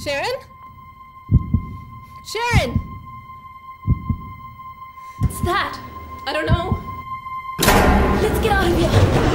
Sharon? Sharon! What's that? I don't know. Let's get out of here.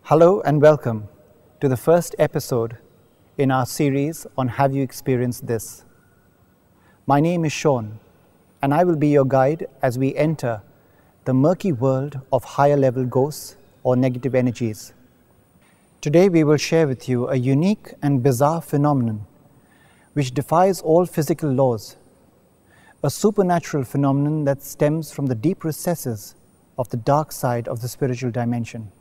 Hello and welcome to the first episode in our series on Have You Experienced This? My name is Sean, and I will be your guide as we enter the murky world of higher level ghosts or negative energies. Today we will share with you a unique and bizarre phenomenon which defies all physical laws, a supernatural phenomenon that stems from the deep recesses of the dark side of the spiritual dimension.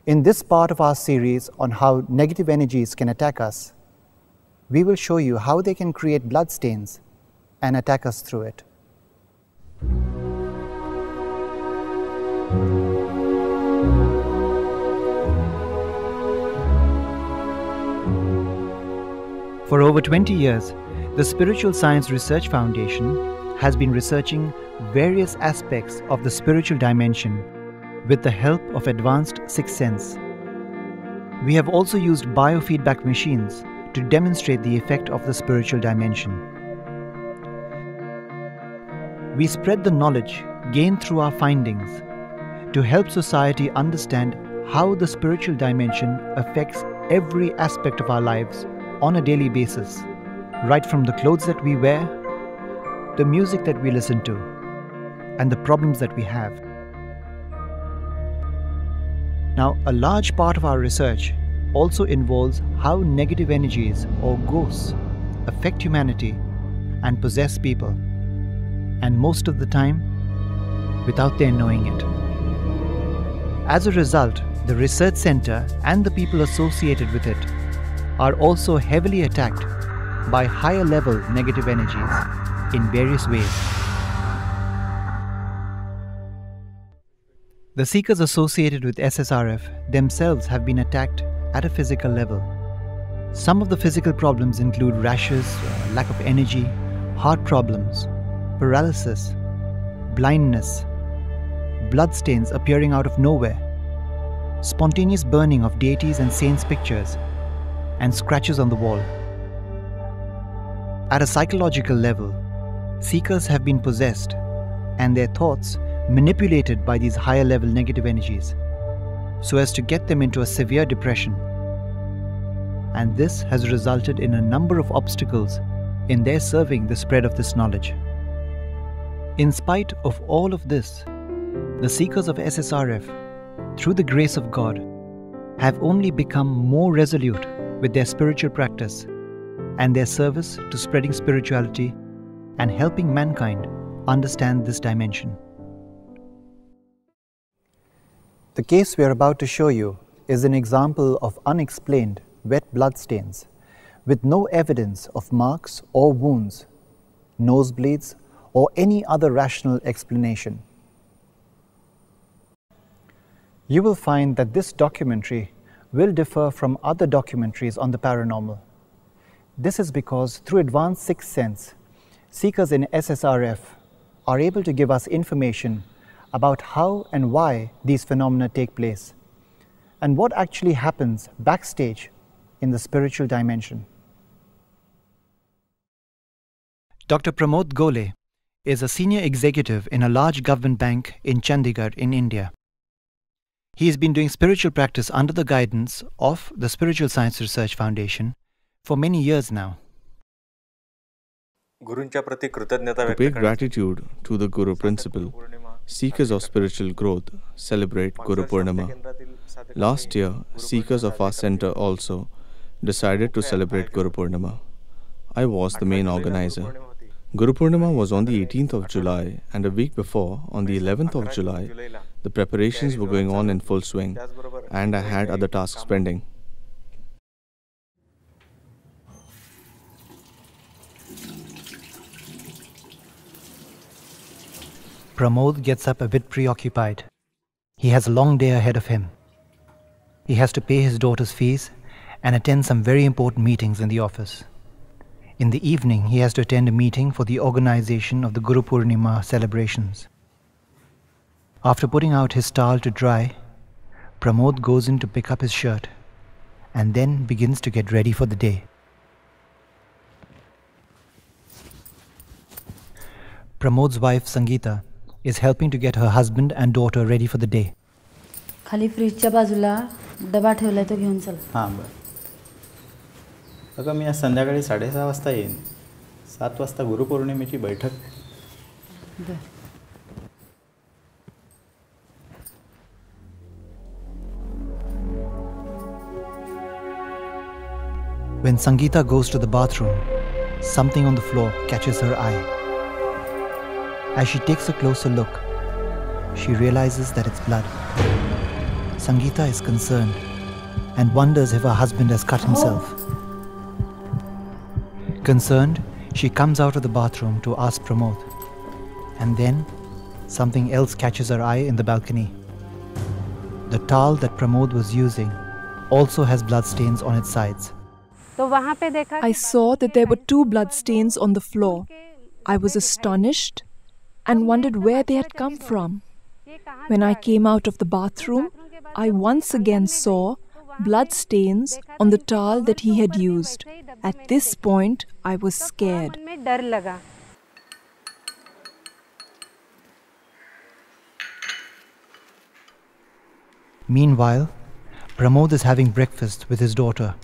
In this part of our series on how negative energies can attack us, we will show you how they can create bloodstains and attack us through it. For over 20 years, the Spiritual Science Research Foundation has been researching various aspects of the spiritual dimension with the help of advanced sixth sense. We have also used biofeedback machines to demonstrate the effect of the spiritual dimension. We spread the knowledge gained through our findings to help society understand how the spiritual dimension affects every aspect of our lives on a daily basis, right from the clothes that we wear, the music that we listen to, and the problems that we have. Now, a large part of our research also involves how negative energies or ghosts affect humanity and possess people, and most of the time without their knowing it. As a result, the research center and the people associated with it are also heavily attacked by higher level negative energies in various ways. The seekers associated with SSRF themselves have been attacked at a physical level. Some of the physical problems include rashes, lack of energy, heart problems, paralysis, blindness, bloodstains appearing out of nowhere, spontaneous burning of deities and saints' pictures, and scratches on the wall. At a psychological level, seekers have been possessed and their thoughts manipulated by these higher level negative energies so as to get them into a severe depression. And this has resulted in a number of obstacles in their serving the spread of this knowledge. In spite of all of this, the seekers of SSRF, through the grace of God, have only become more resolute with their spiritual practice and their service to spreading spirituality and helping mankind understand this dimension. The case we are about to show you is an example of unexplained wet bloodstains with no evidence of marks or wounds, nosebleeds, or any other rational explanation. You will find that this documentary will differ from other documentaries on the paranormal. This is because through advanced sixth sense, seekers in SSRF are able to give us information about how and why these phenomena take place and what actually happens backstage in the spiritual dimension. Dr. Pramod Gole is a senior executive in a large government bank in Chandigarh in India. He has been doing spiritual practice under the guidance of the Spiritual Science Research Foundation for many years now. To pay gratitude to the Guru principle, seekers of spiritual growth celebrate Guru Purnima. Last year, seekers of our center also decided to celebrate Guru Purnima. I was the main organizer. Guru Purnima was on the 18th of July, and a week before, on the 11th of July, the preparations were going on in full swing, and I had other tasks pending. Pramod gets up a bit preoccupied. He has a long day ahead of him. He has to pay his daughter's fees and attend some very important meetings in the office. In the evening, he has to attend a meeting for the organization of the Guru Purnima celebrations. After putting out his towel to dry, Pramod goes in to pick up his shirt and then begins to get ready for the day. Pramod's wife Sangeeta is helping to get her husband and daughter ready for the day. खाली फ्रीजच्या बाजूला डबा ठेवलाय तो घेऊन चल. हां बरं. अगं मी आज संध्याकाळी 6:30 वाजता येईन. 7 वाजता गुरुपौर्णिमेची बैठक. When Sangeeta goes to the bathroom, something on the floor catches her eye. As she takes a closer look, she realizes that it's blood. Sangeeta is concerned and wonders if her husband has cut himself. Concerned, she comes out of the bathroom to ask Pramod. And then, something else catches her eye in the balcony. The towel that Pramod was using also has blood stains on its sides. I saw that there were 2 blood stains on the floor. I was astonished and wondered where they had come from. When I came out of the bathroom, I once again saw blood stains on the towel that he had used. At this point, I was scared. Meanwhile, Pramod is having breakfast with his daughter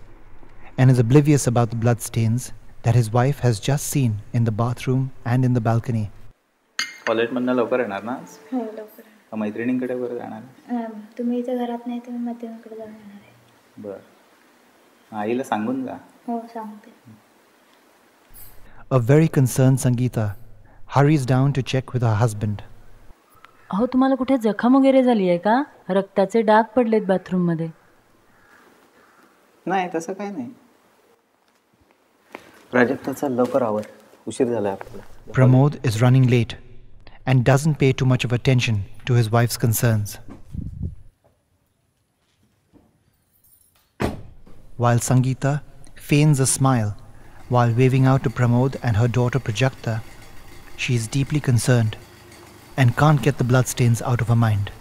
and is oblivious about the bloodstains that his wife has just seen in the bathroom and in the balcony. कॉलेजमधनं लवकर येणार ना? हो लवकर. मैत्रिणींकडे वगैरे जाणार? तुम्ही इथे घरात नाही तर मी मैत्रिणींकडे जाऊन येणार आहे. बरं. आईला सांगून जा. हो सांगते. A very concerned Sangeeta hurries down to check with her husband. अहो तुम्हाला कुठे जखम वगैरे झाली आहे का? रक्ताचे डाग पडलेत बाथरूम मध्ये. नाही तसं काही नाही. प्राजक्ताचा लवकर आवर. उशीर झाला आपल्याला. Pramod is running late and doesn't pay too much of attention to his wife's concerns. While Sangeeta feigns a smile while waving out to Pramod and her daughter Prajakta, she is deeply concerned and can't get the bloodstains out of her mind.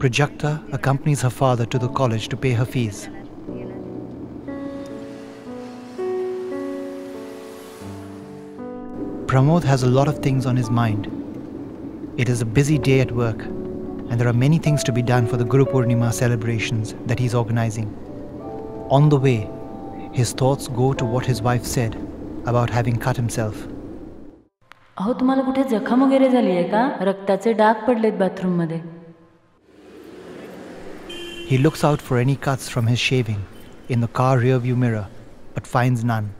Prajakta accompanies her father to the college to pay her fees. Pramod has a lot of things on his mind. It is a busy day at work, and there are many things to be done for the Guru Purnima celebrations that he is organizing. On the way, his thoughts go to what his wife said about having cut himself. अहो तुम्हाला कुठे जखम वगैरे झाली आहे का? रक्ताचे डाग पडलेत बाथरूम मध्ये. He looks out for any cuts from his shaving in the car rearview mirror, but finds none.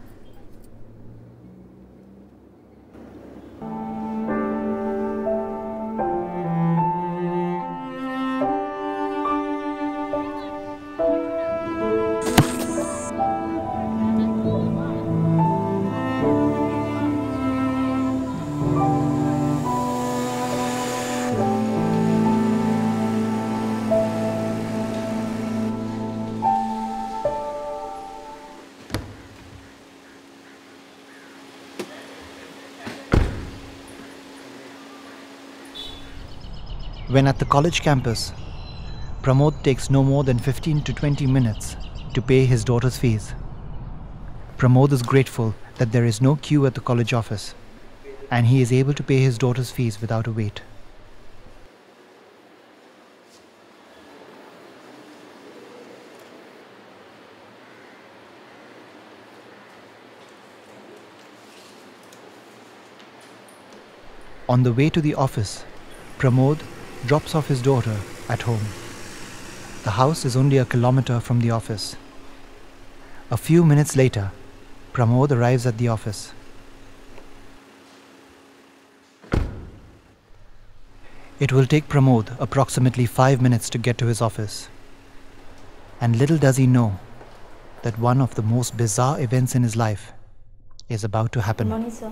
When at the college campus, Pramod takes no more than 15 to 20 minutes to pay his daughter's fees. Pramod is grateful that there is no queue at the college office and he is able to pay his daughter's fees without a wait. On the way to the office, Pramod drops off his daughter at home. The house is only a kilometer from the office. A few minutes later, Pramod arrives at the office. It will take Pramod approximately 5 minutes to get to his office. And little does he know that one of the most bizarre events in his life is about to happen. Good morning, sir.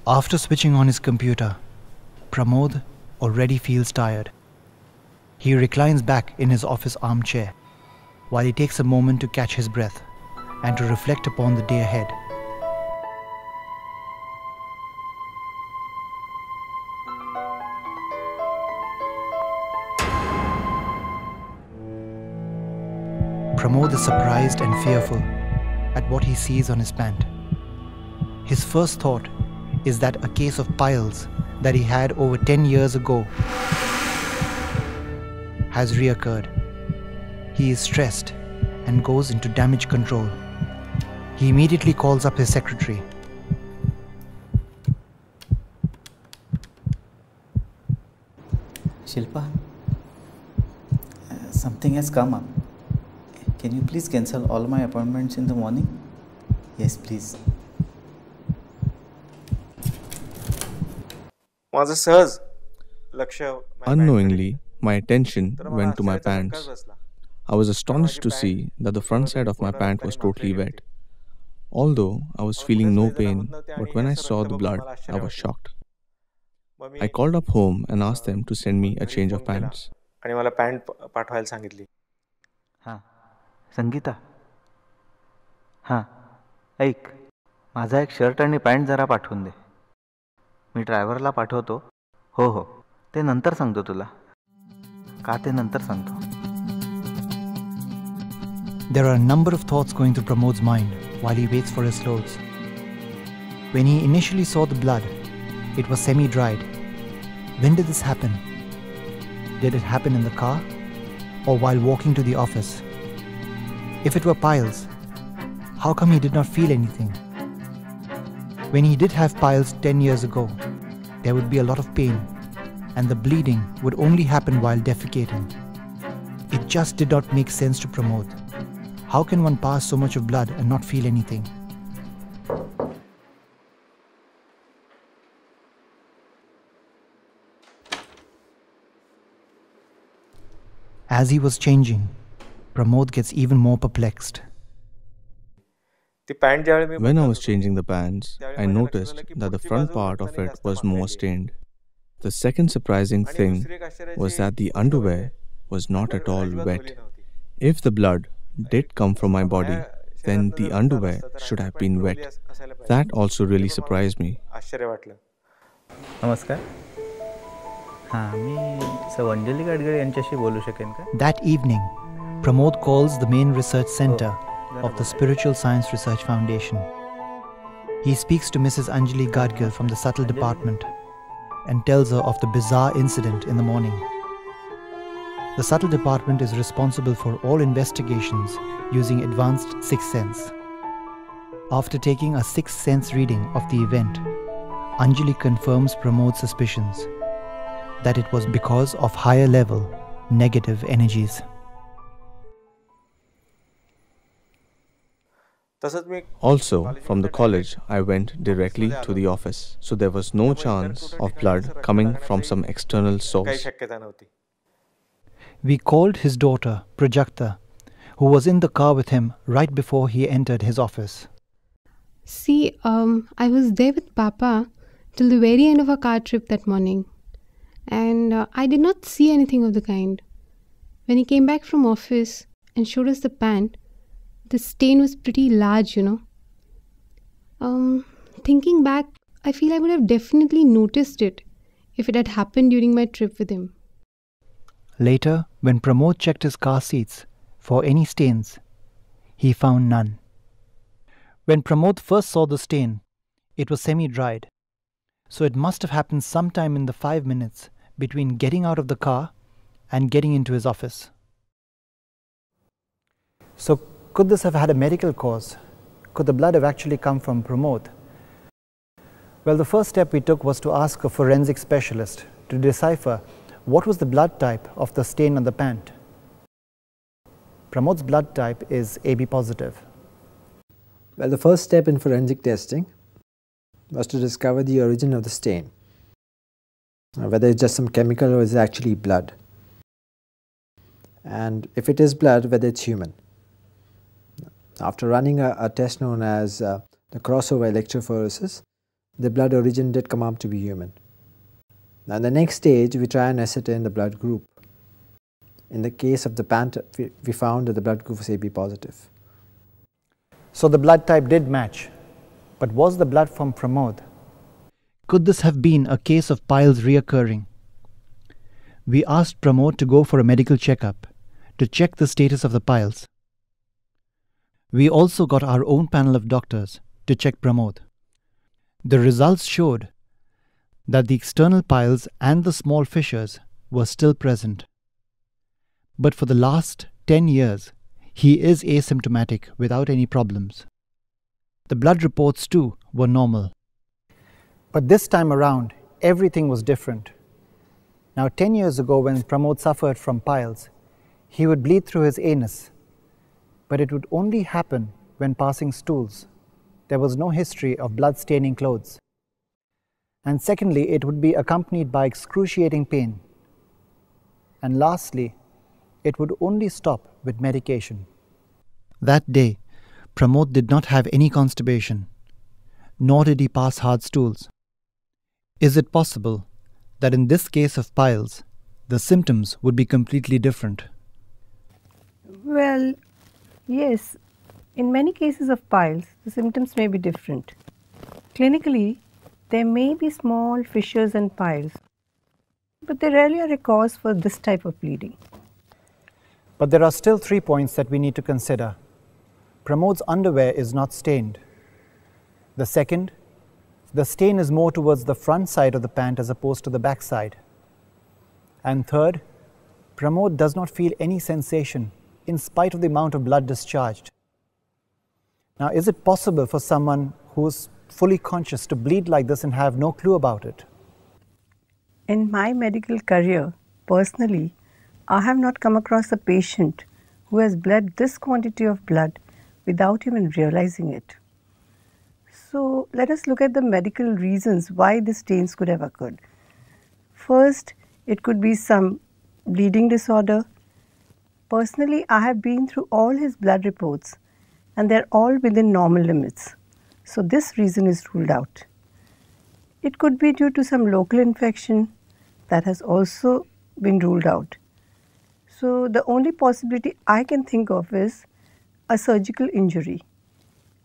After switching on his computer, Pramod already feels tired. He reclines back in his office armchair while he takes a moment to catch his breath and to reflect upon the day ahead. Pramod is surprised and fearful at what he sees on his pant. His first thought is that a case of piles that he had over 10 years ago has reoccurred. He is stressed and goes into damage control. He immediately calls up his secretary. Shilpa, something has come up. Can you please cancel all my appointments in the morning? Yes, please. Unknowingly, my attention went to my pants. I was astonished to see that the front side of my pant was totally wet. Although I was feeling no pain, but when I saw the blood, I was shocked. I called up home and asked them to send me a change of pants. हां संगीता, हां ऐक, माझा एक shirt आणि pant जरा पाठवून दे. मी ड्रायव्हरला पाठवतो. हो हो, ते नंतर सांगतो तुला. का ते नंतर सांगतो. There are a number of thoughts going through Pramod's mind while he waits for his clothes. When he initially saw the blood, it was semi-dried. When did this happen? Did it happen in the car or while walking to the office? If it were piles, how come he did not feel anything? When he did have piles 10 years ago, there would be a lot of pain and the bleeding would only happen while defecating. It just did not make sense to Pramod. How can one pass so much of blood and not feel anything? As he was changing, Pramod gets even more perplexed. When I was changing the pants, I noticed that the front part of it was more stained. The second surprising thing was that the underwear was not at all wet. If the blood did come from my body, then the underwear should have been wet. That also really surprised me. नमस्कार. हां, मी अंजली गाडगीळ यांच्याशी बोलू शकेन का? That evening, Pramod calls the main research center of the Spiritual Science Research Foundation. He speaks to Mrs. Anjali Gadgil from the Subtle Department and tells her of the bizarre incident in the morning. The Subtle Department is responsible for all investigations using advanced sixth sense. After taking a sixth sense reading of the event, Anjali confirms Pramod's suspicions that it was because of higher level negative energies. Also, from the college, I went directly to the office, so there was no chance of blood coming from some external source. We called his daughter, Prajakta, who was in the car with him right before he entered his office. See, I was there with Papa till the very end of our car trip that morning. And I did not see anything of the kind. When he came back from office and showed us the pant, the stain was pretty large, you know. Thinking back, I feel I would have definitely noticed it if it had happened during my trip with him. Later, when Pramod checked his car seats for any stains, he found none. When Pramod first saw the stain, it was semi-dried, so it must have happened sometime in the 5 minutes between getting out of the car and getting into his office. So could this have had a medical cause? Could the blood have actually come from Pramod? Well, the first step we took was to ask a forensic specialist to decipher what was the blood type of the stain on the pant. Pramod's blood type is AB positive. Well, the first step in forensic testing was to discover the origin of the stain, whether it's just some chemical or is actually blood, and if it is blood, whether it's human. After running a test known as the crossover electrophoresis, the blood origin did come up to be human. Now in the next stage, we try and ascertain the blood group. In the case of the pant, we found that the blood group was AB positive. So the blood type did match, but was the blood from Pramod? Could this have been a case of piles reoccurring? We asked Pramod to go for a medical checkup to check the status of the piles. We also got our own panel of doctors to check Pramod. The results showed that the external piles and the small fissures were still present. But for the last 10 years, he is asymptomatic without any problems. The blood reports too were normal. But this time around, everything was different. Now 10 years ago, when Pramod suffered from piles, he would bleed through his anus, but it would only happen when passing stools. There was no history of blood staining clothes. And secondly, it would be accompanied by excruciating pain. And lastly, it would only stop with medication. That day, Pramod did not have any constipation, nor did he pass hard stools. Is it possible that in this case of piles, the symptoms would be completely different? Well, yes. In many cases of piles, the symptoms may be different. Clinically, there may be small fissures and piles, but they rarely are a cause for this type of bleeding. But there are still 3 points that we need to consider. Pramod's underwear is not stained. The second, the stain is more towards the front side of the pant as opposed to the back side. And third, Pramod does not feel any sensation in spite of the amount of blood discharged. Now, is it possible for someone who is fully conscious to bleed like this and have no clue about it? In my medical career, personally, I have not come across a patient who has bled this quantity of blood without even realizing it. So let us look at the medical reasons why the stains could have occurred. First, it could be some bleeding disorder. Personally, I have been through all his blood reports and they are all within normal limits. So this reason is ruled out. It could be due to some local infection that has also been ruled out. So the only possibility I can think of is a surgical injury.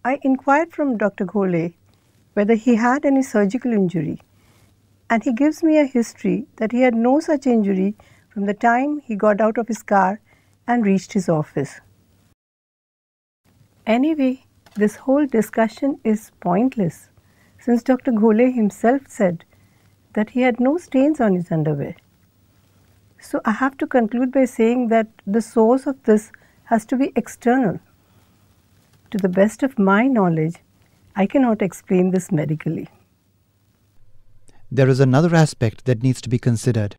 I inquired from Dr. Ghole whether he had any surgical injury, and he gives me a history that he had no such injury from the time he got out of his car and reached his office. Anyway, this whole discussion is pointless since Dr. Ghole himself said that he had no stains on his underwear. So I have to conclude by saying that the source of this has to be external. To the best of my knowledge, I cannot explain this medically. There is another aspect that needs to be considered.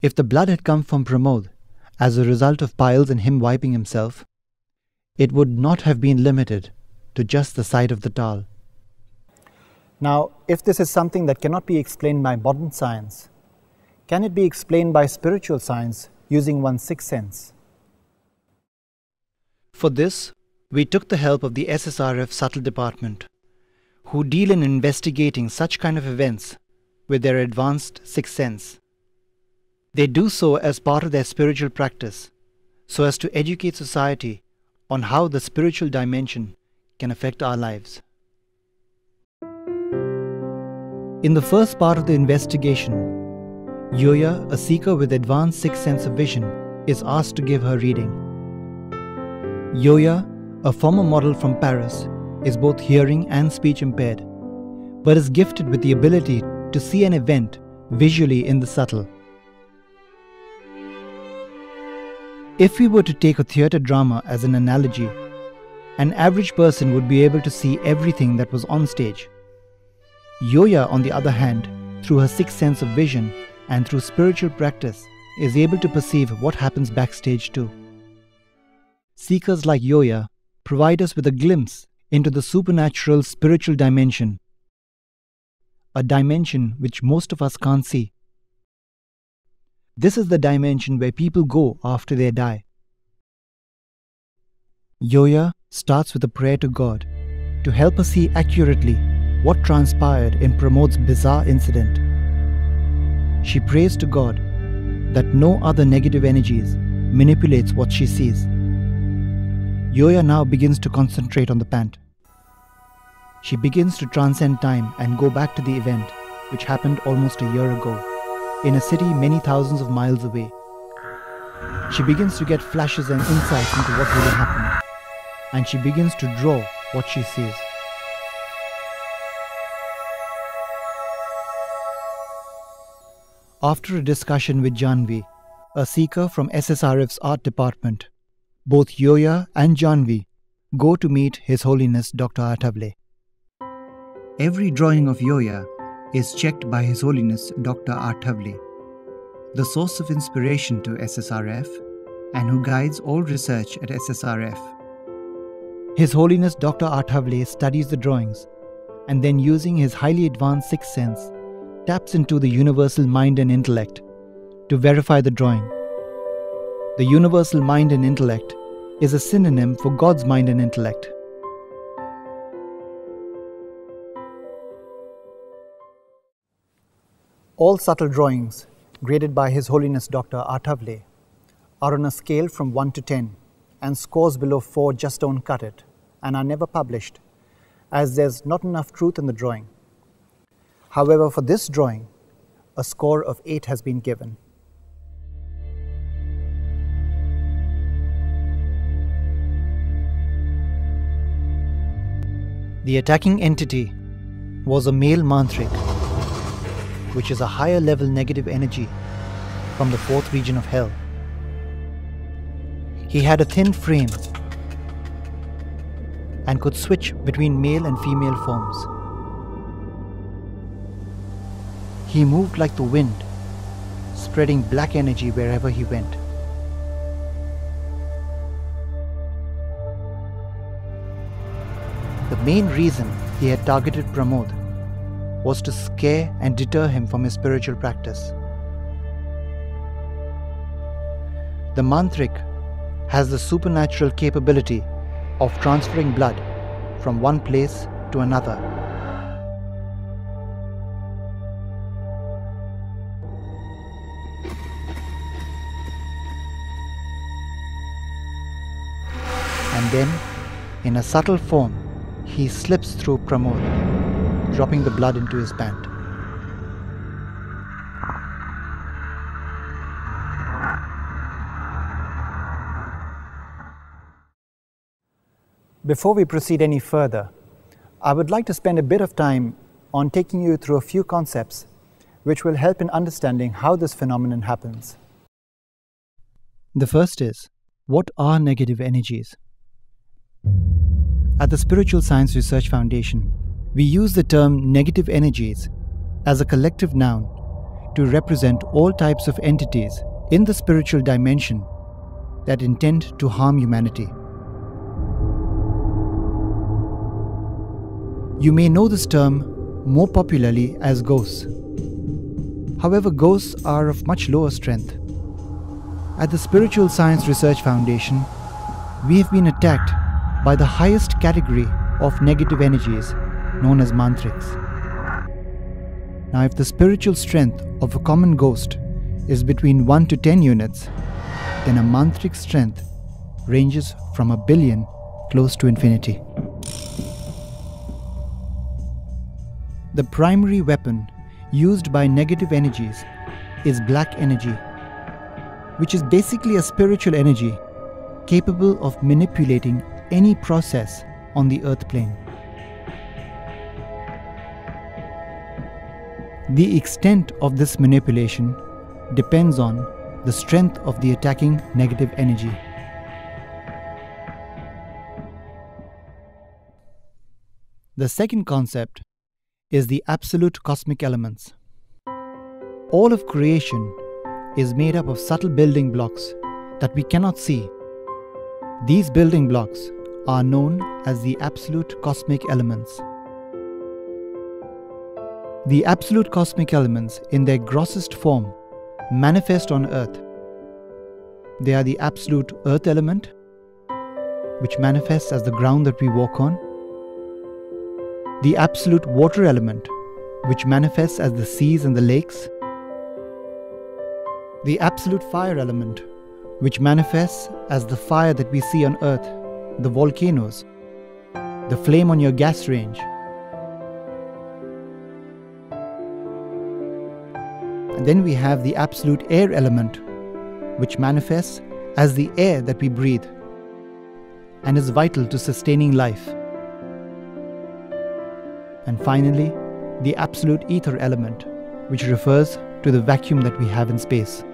If the blood had come from Pramod as a result of piles and him wiping himself, it would not have been limited to just the side of the towel. Now, if this is something that cannot be explained by modern science, can it be explained by spiritual science using one's sixth sense? For this, we took the help of the SSRF Subtle Department, who deal in investigating such kind of events with their advanced sixth sense. They do so as part of their spiritual practice, so as to educate society on how the spiritual dimension can affect our lives. In the first part of the investigation, Yoya, a seeker with advanced sixth sense of vision, is asked to give her reading. Yoya, a former model from Paris, is both hearing and speech impaired, but is gifted with the ability to see an event visually in the subtle. If we were to take a theatre drama as an analogy, an average person would be able to see everything that was on stage. Yoya, on the other hand, through her sixth sense of vision and through spiritual practice, is able to perceive what happens backstage too. Seekers like Yoya provide us with a glimpse into the supernatural spiritual dimension, a dimension which most of us can't see. This is the dimension where people go after they die. Yoya starts with a prayer to God to help us see accurately what transpired in Pramod's bizarre incident. She prays to God that no other negative energies manipulates what she sees. Yoya now begins to concentrate on the pant. She begins to transcend time and go back to the event, which happened almost a year ago, in a city many thousands of miles away. She begins to get flashes and insights into what really happened, and she begins to draw what she sees. After a discussion with Janvi, a seeker from SSRF's art department, both Yoya and Janvi go to meet His Holiness Dr. Athavale. Every drawing of Yoya is checked by His Holiness Dr. Athavale, the source of inspiration to SSRF and who guides all research at SSRF. His Holiness Dr. Athavale studies the drawings and then, using his highly advanced sixth sense, taps into the universal mind and intellect to verify the drawing. The universal mind and intellect is a synonym for God's mind and intellect. All subtle drawings graded by His Holiness Dr. Athavale are on a scale from 1 to 10, and scores below 4 just don't cut it and are never published, as there's not enough truth in the drawing. However, for this drawing, a score of 8 has been given. The attacking entity was a male mantrik, which is a higher level negative energy from the 4th region of hell. He had a thin frame and could switch between male and female forms. He moved like the wind, spreading black energy wherever he went. The main reason he had targeted Pramod was to scare and deter him from his spiritual practice. The mantrik has the supernatural capability of transferring blood from one place to another. And then, in a subtle form, he slips through Pramod, dropping the blood into his pant. Before we proceed any further, I would like to spend a bit of time on taking you through a few concepts which will help in understanding how this phenomenon happens. The first is, what are negative energies? At the Spiritual Science Research Foundation, we use the term negative energies as a collective noun to represent all types of entities in the spiritual dimension that intend to harm humanity. You may know this term more popularly as ghosts. However, ghosts are of much lower strength. At the Spiritual Science Research Foundation, we have been attacked by the highest category of negative energies, known as mantriks. Now, if the spiritual strength of a common ghost is between 1 to 10 units, then a mantrik strength ranges from 1 billion close to infinity. The primary weapon used by negative energies is black energy, which is basically a spiritual energy capable of manipulating any process on the earth plane. The extent of this manipulation depends on the strength of the attacking negative energy. The second concept is the absolute cosmic elements. All of creation is made up of subtle building blocks that we cannot see. These building blocks are known as the absolute cosmic elements. The absolute cosmic elements in their grossest form manifest on Earth. They are the absolute earth element, which manifests as the ground that we walk on, the absolute water element, which manifests as the seas and the lakes, the absolute fire element, which manifests as the fire that we see on Earth, the volcanoes, the flame on your gas range. And then we have the absolute air element, which manifests as the air that we breathe and is vital to sustaining life. And finally, the absolute ether element, which refers to the vacuum that we have in space.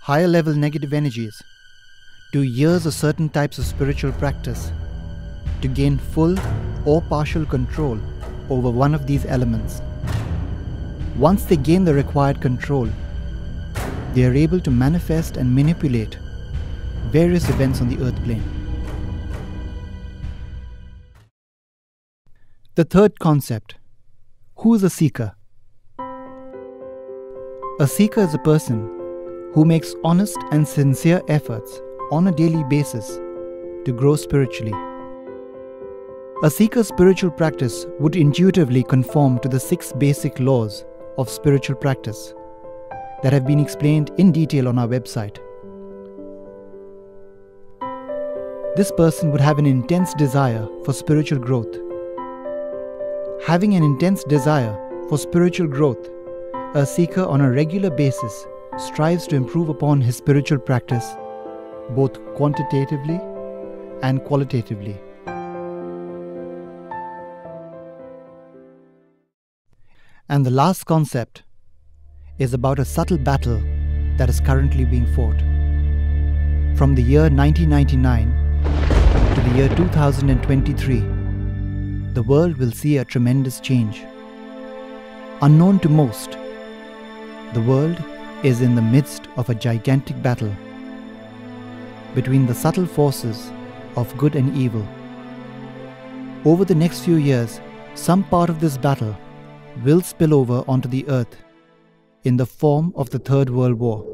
Higher level negative energies do years of certain types of spiritual practice to gain full or partial control over one of these elements. Once they gain the required control, they are able to manifest and manipulate various events on the earth plane. The third concept: who is a seeker? A seeker is a person who makes honest and sincere efforts on a daily basis to grow spiritually. A seeker's spiritual practice would intuitively conform to the 6 basic laws of spiritual practice that have been explained in detail on our website. This person would have an intense desire for spiritual growth. Having an intense desire for spiritual growth, a seeker on a regular basis strives to improve upon his spiritual practice both quantitatively and qualitatively. And the last concept is about a subtle battle that is currently being fought. From the year 1999 to the year 2023, the world will see a tremendous change. Unknown to most, the world is in the midst of a gigantic battle between the subtle forces of good and evil. Over the next few years, some part of this battle will spill over onto the earth in the form of the Third World War.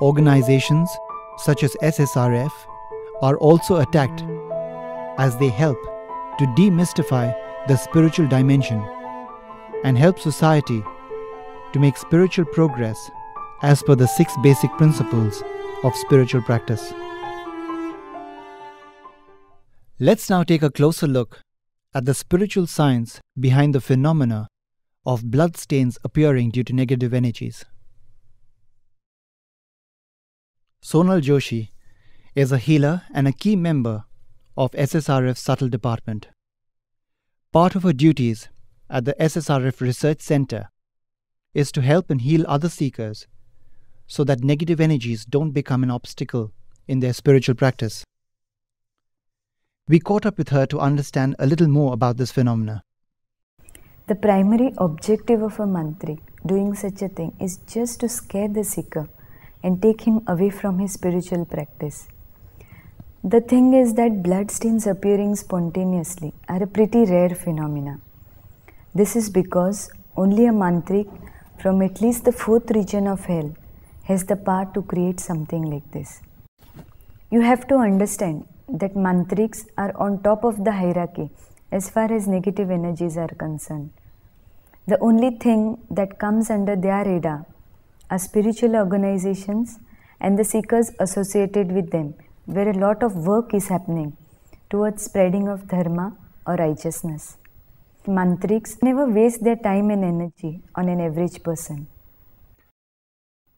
Organizations such as SSRF are also attacked as they help to demystify the spiritual dimension and help society to make spiritual progress as per the 6 basic principles of spiritual practice. Let's now take a closer look at the spiritual science behind the phenomena of blood stains appearing due to negative energies. Sonal Joshi is a healer and a key member of SSRF's subtle department. Part of her duties at the SSRF Research Center is to help and heal other seekers so that negative energies don't become an obstacle in their spiritual practice. We caught up with her to understand a little more about this phenomena. The primary objective of a mantric doing such a thing is just to scare the seeker and take him away from his spiritual practice. The thing is that blood stains appearing spontaneously are a pretty rare phenomena. This is because only a mantric from at least the 4th region of hell has the power to create something like this. You have to understand that mantriks are on top of the hierarchy as far as negative energies are concerned. The only thing that comes under their radar are spiritual organizations and the seekers associated with them, where a lot of work is happening towards spreading of dharma or righteousness. Mantriks never waste their time and energy on an average person.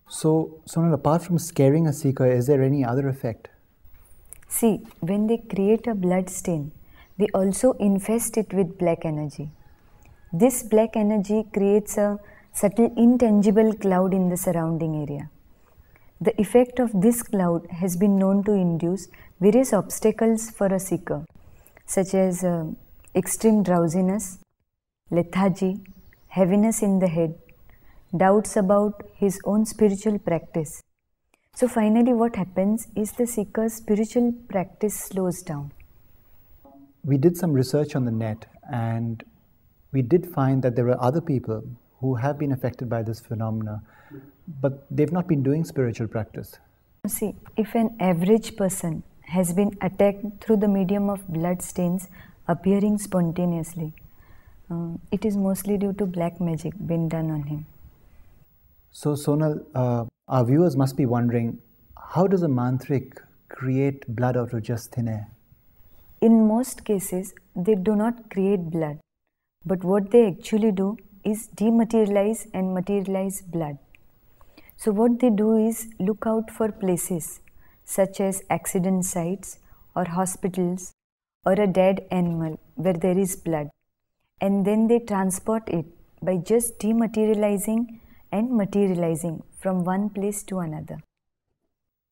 So, Sonal, apart from scaring a seeker, is there any other effect? See, when they create a blood stain, they also infest it with black energy. This black energy creates a subtle intangible cloud in the surrounding area. The effect of this cloud has been known to induce various obstacles for a seeker, such as extreme drowsiness, lethargy, heaviness in the head, doubts about his own spiritual practice. So finally what happens is the seeker's spiritual practice slows down. We did some research on the net and we did find that there are other people who have been affected by this phenomena, but they've not been doing spiritual practice. See, if an average person has been attacked through the medium of blood stains appearing spontaneously, it is mostly due to black magic being done on him. So Sonal, our viewers must be wondering, how does a mantrik create blood out of just thin air? In most cases, they do not create blood, but what they actually do is dematerialize and materialize blood. So what they do is look out for places such as accident sites or hospitals or a dead animal where there is blood, and then they transport it by just dematerializing and materializing from one place to another.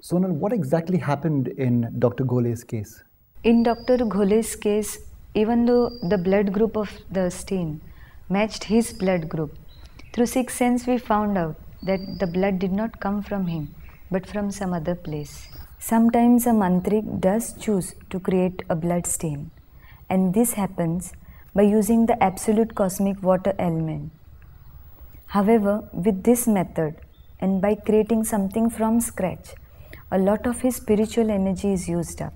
Sonal, what exactly happened in Dr. Ghole's case? In Dr. Ghole's case, even though the blood group of the stain matched his blood group, through sixth sense we found out that the blood did not come from him but from some other place. Sometimes a mantrik does choose to create a blood stain, and this happens by using the absolute cosmic water element. However, with this method and by creating something from scratch, a lot of his spiritual energy is used up.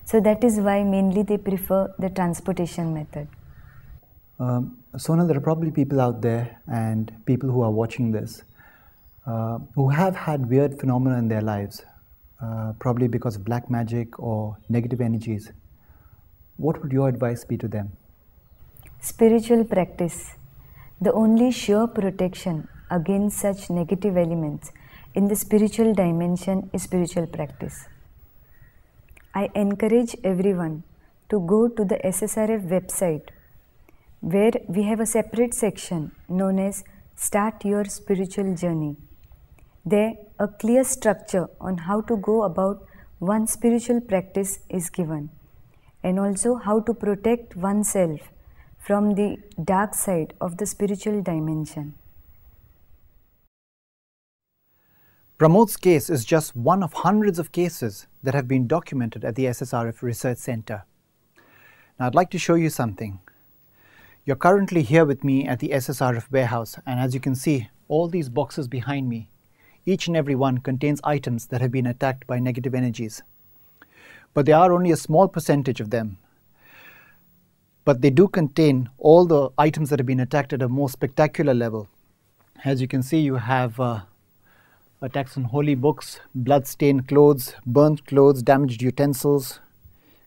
So that is why mainly they prefer the transportation method. Sonal, there are probably people out there and people who are watching this who have had weird phenomena in their lives, probably because of black magic or negative energies. What would your advice be to them? Spiritual practice. The only sure protection against such negative elements in the spiritual dimension is spiritual practice. I encourage everyone to go to the SSRF website, where we have a separate section known as Start Your Spiritual Journey. There, a clear structure on how to go about one's spiritual practice is given, and also how to protect oneself from the dark side of the spiritual dimension. Pramod's case is just one of hundreds of cases that have been documented at the SSRF Research Center. Now I'd like to show you something. You're currently here with me at the SSRF warehouse, and as you can see, all these boxes behind me, each and every one contains items that have been attacked by negative energies. But there are only a small percentage of them. But they do contain all the items that have been attacked at a more spectacular level. As you can see, you have attacks on holy books, blood-stained clothes, burnt clothes, damaged utensils,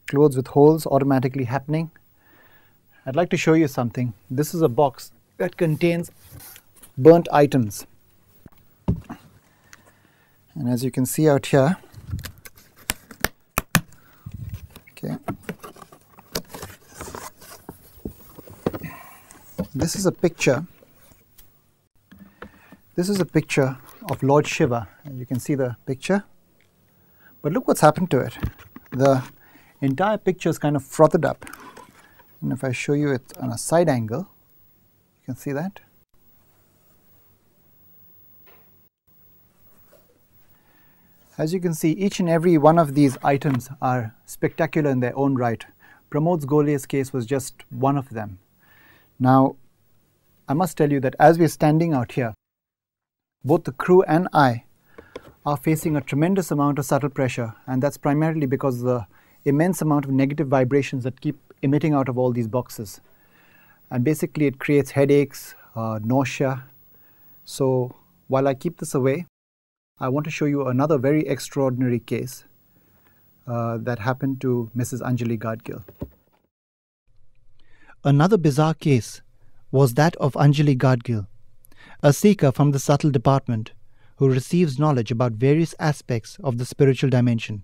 clothes with holes automatically happening. I'd like to show you something. This is a box that contains burnt items. And as you can see out here, okay, this is a picture. This is a picture of Lord Shiva. And you can see the picture. But look what's happened to it. The entire picture is kind of frothed up. And if I show you it on a side angle, you can see that. As you can see, each and every one of these items are spectacular in their own right. Pramod Ghole's case was just one of them. Now, I must tell you that as we are standing out here, both the crew and I are facing a tremendous amount of subtle pressure, and that's primarily because of the immense amount of negative vibrations that keep emitting out of all these boxes. And basically it creates headaches, nausea. So while I keep this away, I want to show you another very extraordinary case that happened to Mrs. Anjali Gadgil. Another bizarre case was that of Anjali Gadgil, a seeker from the subtle department who receives knowledge about various aspects of the spiritual dimension.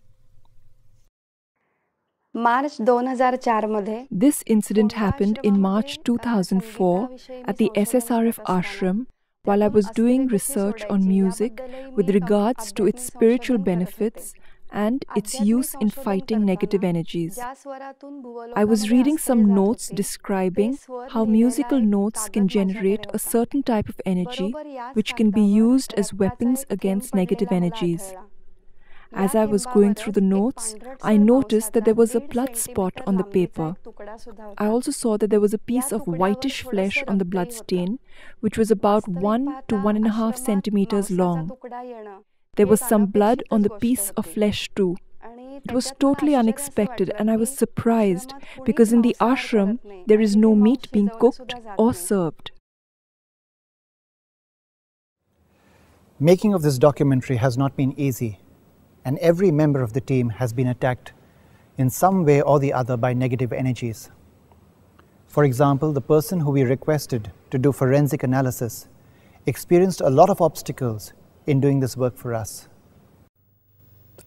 This incident happened in March 2004 at the SSRF ashram while I was doing research on music with regards to its spiritual benefits and its use in fighting negative energies. I was reading some notes describing how musical notes can generate a certain type of energy which can be used as weapons against negative energies. As I was going through the notes, I noticed that there was a blood spot on the paper. I also saw that there was a piece of whitish flesh on the blood stain, which was about 1 to 1.5 centimeters long. There was some blood on the piece of flesh too. It was totally unexpected, and I was surprised because in the ashram there is no meat being cooked or served. Making of this documentary has not been easy, and every member of the team has been attacked in some way or the other by negative energies. For example, the person who we requested to do forensic analysis experienced a lot of obstacles in doing this work for us.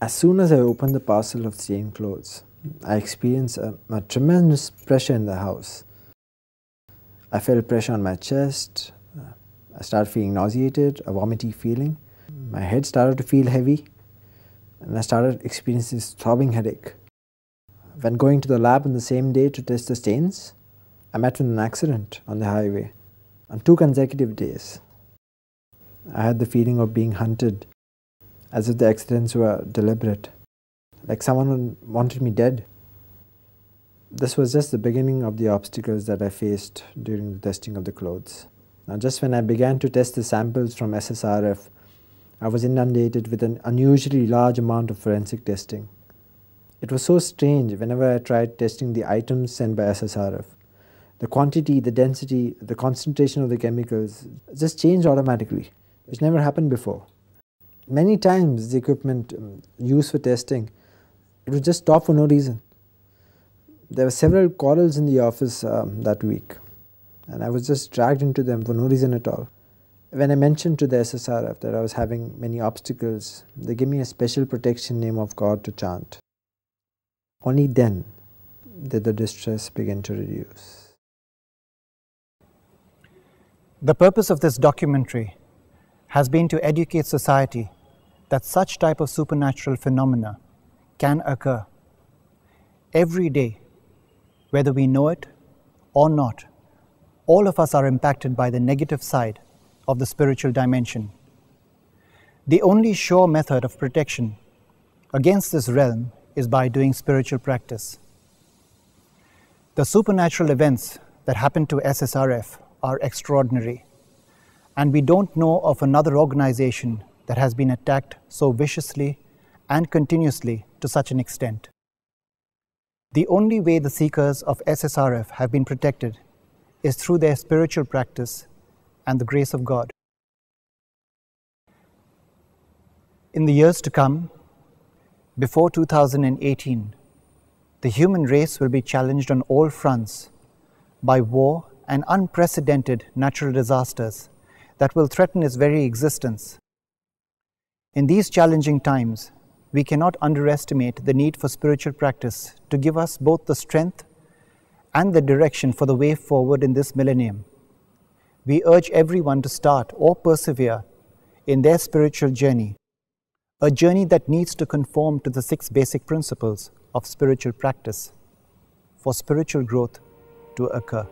As soon as I opened the parcel of stained clothes, I experienced a tremendous pressure in the house. I felt pressure on my chest. I started feeling nauseated, a vomity feeling. My head started to feel heavy, and I started experiencing this throbbing headache. When going to the lab on the same day to test the stains, I met with an accident on the highway on 2 consecutive days. I had the feeling of being hunted, as if the accidents were deliberate, like someone wanted me dead. This was just the beginning of the obstacles that I faced during the testing of the clothes. Now, just when I began to test the samples from SSRF, I was inundated with an unusually large amount of forensic testing. It was so strange whenever I tried testing the items sent by SSRF. The quantity, the density, the concentration of the chemicals just changed automatically, which never happened before. Many times the equipment used for testing, it would just stop for no reason. There were several quarrels in the office that week, and I was just dragged into them for no reason at all. When I mentioned to the SSRF that I was having many obstacles, they gave me a special protection name of God to chant. Only then did the distress begin to reduce. The purpose of this documentary has been to educate society that such type of supernatural phenomena can occur every day, whether we know it or not. All of us are impacted by the negative side of the spiritual dimension. The only sure method of protection against this realm is by doing spiritual practice. The supernatural events that happened to SSRF are extraordinary, and we don't know of another organization that has been attacked so viciously and continuously to such an extent. The only way the seekers of SSRF have been protected is through their spiritual practice and the grace of God. In the years to come, before 2018, the human race will be challenged on all fronts by war and unprecedented natural disasters that will threaten its very existence. In these challenging times, we cannot underestimate the need for spiritual practice to give us both the strength and the direction for the way forward in this millennium. We urge everyone to start or persevere in their spiritual journey, a journey that needs to conform to the 6 basic principles of spiritual practice for spiritual growth to occur.